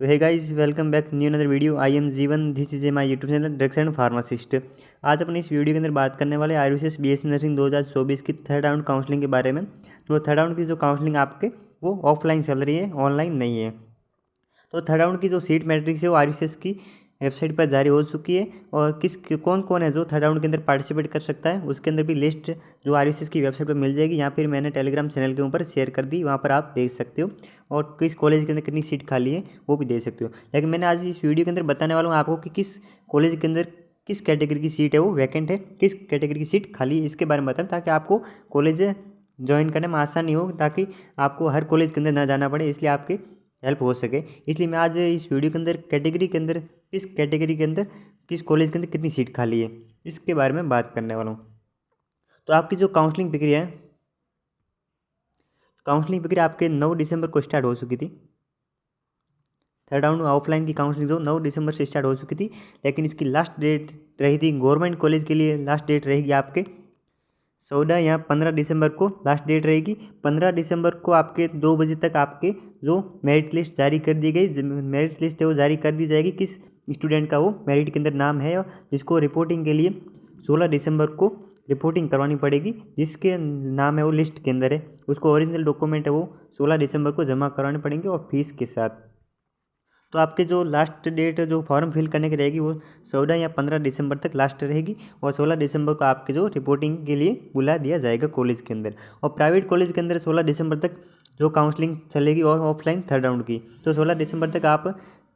तो hey guys, welcome back new another video. I am Jeevan, this is my YouTube channel drugs and pharmacist. आज अपन इस video के अंदर बात करने वाले आयुष बीएससी नर्सिंग 2024 की थर्ड राउंड काउंसलिंग के बारे में। तो थर्ड राउंड की जो काउंसलिंग आपके वो ऑफलाइन चल रही है, ऑनलाइन नहीं है। तो थर्ड राउंड की जो सीट मैट्रिक्स है वो आयुष की वेबसाइट पर जारी हो चुकी है, और कौन कौन है जो थर्ड राउंड के अंदर पार्टिसिपेट कर सकता है उसके अंदर भी लिस्ट जो आयुष की वेबसाइट पर मिल जाएगी। यहाँ फिर मैंने टेलीग्राम चैनल के ऊपर शेयर कर दी, वहाँ पर आप देख सकते हो, और किस कॉलेज के अंदर कितनी सीट खाली है वो भी देख सकते हो। लेकिन मैंने आज इस वीडियो के अंदर बताने वाला हूँ आपको कि किस कॉलेज के अंदर किस कैटेगरी की सीट है वो वैकेंट है, किस कैटेगरी की सीट खाली है, इसके बारे में बताएं ताकि आपको कॉलेज ज्वाइन करने में आसानी हो, ताकि आपको हर कॉलेज के अंदर ना जाना पड़े, इसलिए आपके हेल्प हो सके। इसलिए मैं आज इस वीडियो के अंदर कैटेगरी के अंदर किस कैटेगरी के अंदर किस कॉलेज के अंदर कितनी सीट खाली है इसके बारे में बात करने वाला हूँ। तो आपकी जो काउंसलिंग प्रक्रिया है, काउंसलिंग प्रक्रिया आपके 9 दिसंबर को स्टार्ट हो चुकी थी। थर्ड राउंड ऑफलाइन की काउंसलिंग जो 9 दिसंबर से स्टार्ट हो चुकी थी, लेकिन इसकी लास्ट डेट रही थी गवर्नमेंट कॉलेज के लिए, लास्ट डेट रहेगी आपके 14 या 15 दिसंबर को लास्ट डेट रहेगी। 15 दिसंबर को आपके 2 बजे तक आपके जो मेरिट लिस्ट जारी कर दी गई, मेरिट लिस्ट है वो जारी कर दी जाएगी, किस स्टूडेंट का वो मेरिट के अंदर नाम है, और जिसको रिपोर्टिंग के लिए 16 दिसंबर को रिपोर्टिंग करवानी पड़ेगी, जिसके नाम है वो लिस्ट के अंदर है, उसको ओरिजिनल डॉक्यूमेंट है वो 16 दिसंबर को जमा करवाने पड़ेंगे और फीस के साथ। तो आपके जो लास्ट डेट जो फॉर्म फिल करने की रहेगी वो 14 या 15 दिसंबर तक लास्ट रहेगी, और 16 दिसंबर को आपके जो रिपोर्टिंग के लिए बुला दिया जाएगा कॉलेज के अंदर। और प्राइवेट कॉलेज के अंदर 16 दिसंबर तक जो काउंसलिंग चलेगी और ऑफलाइन थर्ड राउंड की, तो 16 दिसंबर तक आप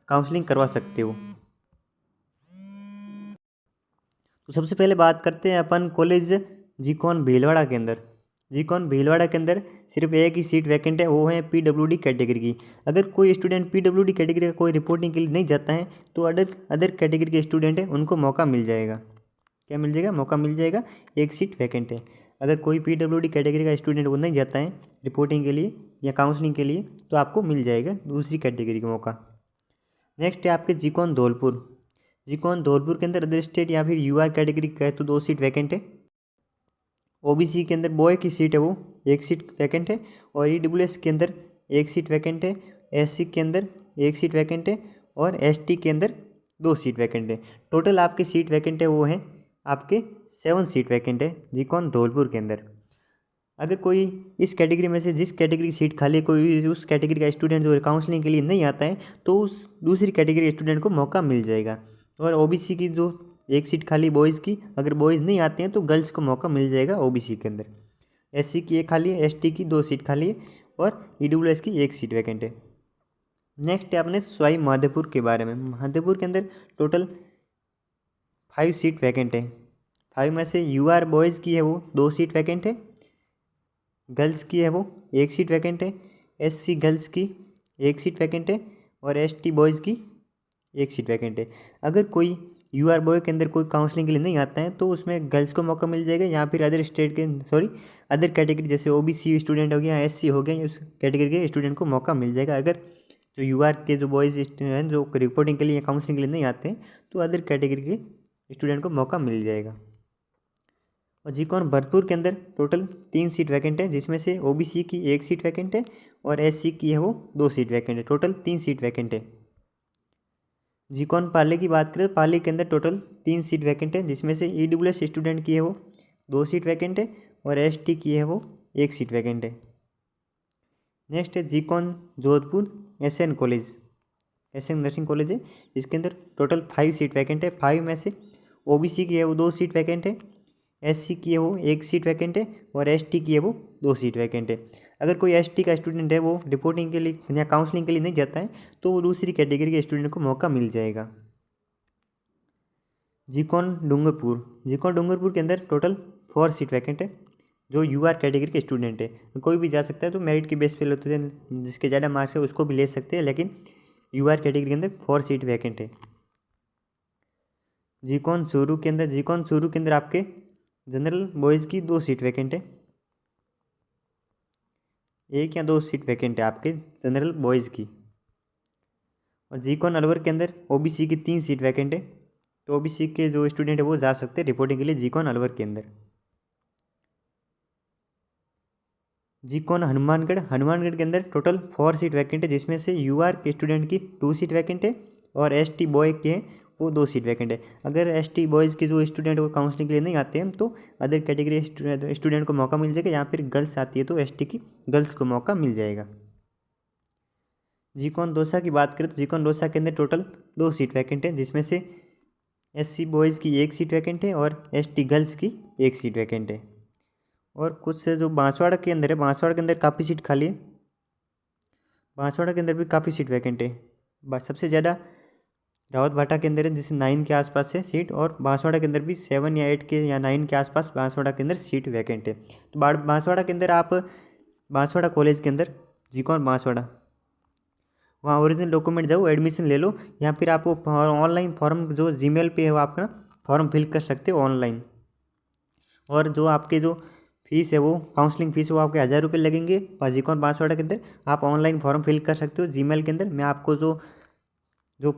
काउंसलिंग करवा सकते हो। तो सबसे पहले बात करते हैं अपन कॉलेज जीकॉन भीलवाड़ा के अंदर। जीकॉन भीलवाड़ा के अंदर सिर्फ एक ही सीट वैकेंट है, वो है पीडब्ल्यूडी कैटेगरी की। अगर कोई स्टूडेंट पीडब्ल्यूडी कैटेगरी का कोई रिपोर्टिंग के लिए नहीं जाता है तो अदर कैटेगरी के स्टूडेंट है उनको मौका मिल जाएगा। क्या मिल जाएगा? मौका मिल जाएगा, एक सीट वैकेंट है। अगर कोई पीडब्ल्यूडी कैटेगरी का स्टूडेंट वो नहीं जाता है रिपोर्टिंग के लिए या काउंसलिंग के लिए, तो आपको मिल जाएगा दूसरी कैटेगरी का मौका। नेक्स्ट है आपके जीकॉन धौलपुर। जीकॉन धौलपुर के अंदर अदर स्टेट या फिर यूआर कैटेगरी का है तो 2 सीट वैकेंट है। ओबीसी के अंदर बॉय की सीट है वो 1 सीट वैकेंट है, और ईडब्ल्यूएस के अंदर 1 सीट वैकेंट है, एससी के अंदर 1 सीट वैकेंट है, और एसटी के अंदर 2 सीट वैकेंट है। टोटल आपकी सीट वैकेंट है वो है आपके 7 सीट वैकेंट है जीकॉन धौलपुर के अंदर। अगर कोई इस कैटेगरी में से जिस कैटेगरी की सीट खाली, कोई उस कैटेगरी का स्टूडेंट जो काउंसलिंग के लिए नहीं आता है तो उस दूसरी कैटेगरी के स्टूडेंट को मौका मिल जाएगा। और ओबीसी की जो 1 सीट खाली बॉयज़ की, अगर बॉयज़ नहीं आते हैं तो गर्ल्स को मौका मिल जाएगा ओबीसी के अंदर। एससी की 1 खाली है, एसटी की 2 सीट खाली है, और ईडब्ल्यूएस की 1 सीट वैकेंट है। नेक्स्ट है अपने सवाई माधोपुर के बारे में। माधोपुर के अंदर टोटल 5 सीट वैकेंट है। 5 में से यूआर बॉयज़ की है वो 2 सीट वैकेंट है, गर्ल्स की है वो 1 सीट वैकेंट है, एससी गर्ल्स की 1 सीट वैकेंट है, और एसटी बॉयज़ की 1 सीट वैकेंट है। अगर कोई यूआर बॉय के अंदर कोई काउंसलिंग के लिए नहीं आता है तो उसमें गर्ल्स को मौका मिल जाएगा, या फिर अदर स्टेट के अदर कैटेगरी जैसे ओबीसी स्टूडेंट हो गया, एससी हो गया, उस कैटेगरी के स्टूडेंट को मौका मिल जाएगा। अगर जो यूआर के जो बॉयज़ हैं जो रिपोर्टिंग के लिए या काउंसलिंग के लिए नहीं आते हैं तो अदर कैटेगरी के स्टूडेंट को मौका मिल जाएगा। और जीकॉन भरतपुर के अंदर टोटल 3 सीट वैकेंट है, जिसमें से ओबीसी की 1 सीट वैकेंट है, और एससी की है वो 2 सीट वैकेंट है। टोटल 3 सीट वैकेंट है। जीकॉन पाले की बात करें, पाले के अंदर टोटल 3 सीट वैकेंट है, जिसमें से ईडब्ल्यूएस स्टूडेंट की है वो 2 सीट वैकेंट है, और एसटी की है वो 1 सीट वैकेंट है। नेक्स्ट है GCON Jodhpur SN college, SN nursing college है, जिसके अंदर टोटल 5 सीट वैकेंट है। 5 में से ओबीसी की है वो 2 सीट वैकेंट है, एससी की है वो 1 सीट वैकेंट है, और एसटी की है वो 2 सीट वैकेंट है। अगर कोई एसटी का स्टूडेंट है वो रिपोर्टिंग के लिए या काउंसलिंग के लिए नहीं जाता है तो वो दूसरी कैटेगरी के स्टूडेंट को मौका मिल जाएगा। जीकॉन डूंगरपुर, जीकॉन डूंगरपुर के अंदर टोटल 4 सीट वैकेंट है। जो यूआर कैटेगरी के स्टूडेंट है कोई भी जा सकता है, तो मेरिट के बेस पे लेते हैं, जिसके ज़्यादा मार्क्स है उसको भी ले सकते हैं, लेकिन यूआर कैटेगरी के अंदर 4 सीट वैकेंट है। जीकॉन चूरू के अंदर, जीकॉन चूरू के अंदर आपके जनरल बॉयज़ की 2 सीट वैकेंट है, 1 या 2 सीट वैकेंट है आपके जनरल बॉयज़ की। और जीकॉन अलवर के अंदर ओबीसी की 3 सीट वैकेंट है, तो ओबीसी के जो स्टूडेंट है वो जा सकते हैं रिपोर्टिंग के लिए जीकॉन अलवर के अंदर। जीकॉन हनुमानगढ़ के अंदर टोटल 4 सीट वैकेंट है, जिसमें से यूआर के स्टूडेंट की 2 सीट वैकेंट है और एसटी बॉय के हैं वो 2 सीट वैकेंट है। अगर एसटी बॉयज़ के जो स्टूडेंट वो काउंसलिंग के लिए नहीं आते हैं तो अदर कैटेगरी स्टूडेंट को मौका मिल जाएगा, या फिर गर्ल्स आती है तो एसटी की गर्ल्स को मौका मिल जाएगा। जीकॉन दौसा की बात करें तो जीकॉन दौसा के अंदर टोटल 2 सीट वैकेंट है, जिसमें से एससी बॉयज़ की 1 सीट वैकेंट है और एसटी गर्ल्स की 1 सीट वैकेंट है। और कुछ जो बांसवाड़ा के अंदर है, बांसवाड़ा के अंदर काफ़ी सीट खाली है, बांसवाड़ा के अंदर भी काफ़ी सीट वैकेंट है। सबसे ज़्यादा रावत भाटा के अंदर है, जिससे 9 के आसपास है सीट, और बांसवाड़ा के अंदर भी 7 या 8 के या 9 के आसपास बांसवाड़ा के अंदर सीट वैकेंट है। तो बांसवाड़ा के अंदर आप बांसवाड़ा कॉलेज के अंदर जीकॉन बांसवाड़ा वहाँ ओरिजिनल डॉक्यूमेंट जाओ, एडमिशन ले लो, या फिर आपको ऑनलाइन फॉर्म जो जीमेल पे है वो आपका फॉर्म फिल कर सकते हो ऑनलाइन। और जो आपके जो फीस है वो काउंसलिंग फीस वो आपके 1000 रुपये लगेंगे जीकॉन बांसवाड़ा के अंदर। आप ऑनलाइन फॉर्म फिल कर सकते हो जीमेल के अंदर। मैं आपको जो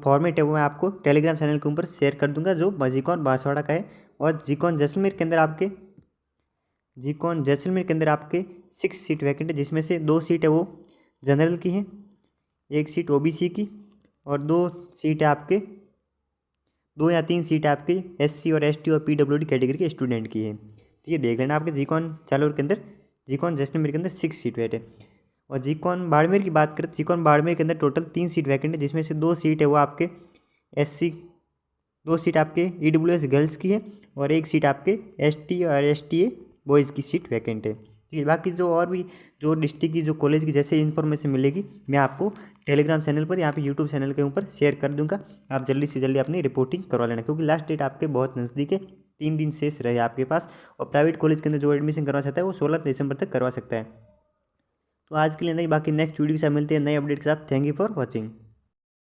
फॉर्मेट है वो मैं आपको टेलीग्राम चैनल के ऊपर शेयर कर दूंगा जो जीकॉन बांसवाड़ा का है। और जीकॉन जैसलमेर के अंदर आपके 6 सीट वैकेंट है, जिसमें से 2 सीट है वो जनरल की हैं, 1 सीट ओबीसी की, और 2 सीट है आपके 2 या 3 सीट आपके एससी और एसटी और पीडब्ल्यूडी कैटेगरी के स्टूडेंट की है। तो ये देख लेना आपके जीकॉन जालोर के अंदर, जीकॉन जैसलमेर के अंदर 6 सीट वैकेंट है। और जीकॉन बाड़मेर की बात करें तो जीकॉन बाड़मेर के अंदर टोटल 3 सीट वैकेंट है, जिसमें से 2 सीट है वो आपके एससी, 2 सीट आपके ईडब्ल्यूएस गर्ल्स की है, और 1 सीट आपके एसटी और एसटीए बॉयज़ की सीट वैकेंट है। ठीक है, बाकी जो और भी जो डिस्ट्रिक्ट की जो कॉलेज की जैसे इन्फॉर्मेशन मिलेगी मैं आपको टेलीग्राम चैनल पर या फिर यूट्यूब चैनल के ऊपर शेयर कर दूंगा। आप जल्दी से जल्दी अपनी रिपोर्टिंग करवा लेना, क्योंकि लास्ट डेट आपके बहुत नज़दीक है, 3 दिन शेष रहे आपके पास। और प्राइवेट कॉलेज के अंदर जो एडमिशन करवा चाहता है वो 16 दिसंबर तक करवा सकता है। तो आज के लिए नहीं, बाकी नेक्स्ट वीडियो के साथ मिलते हैं नए अपडेट के साथ। Thank you for watching.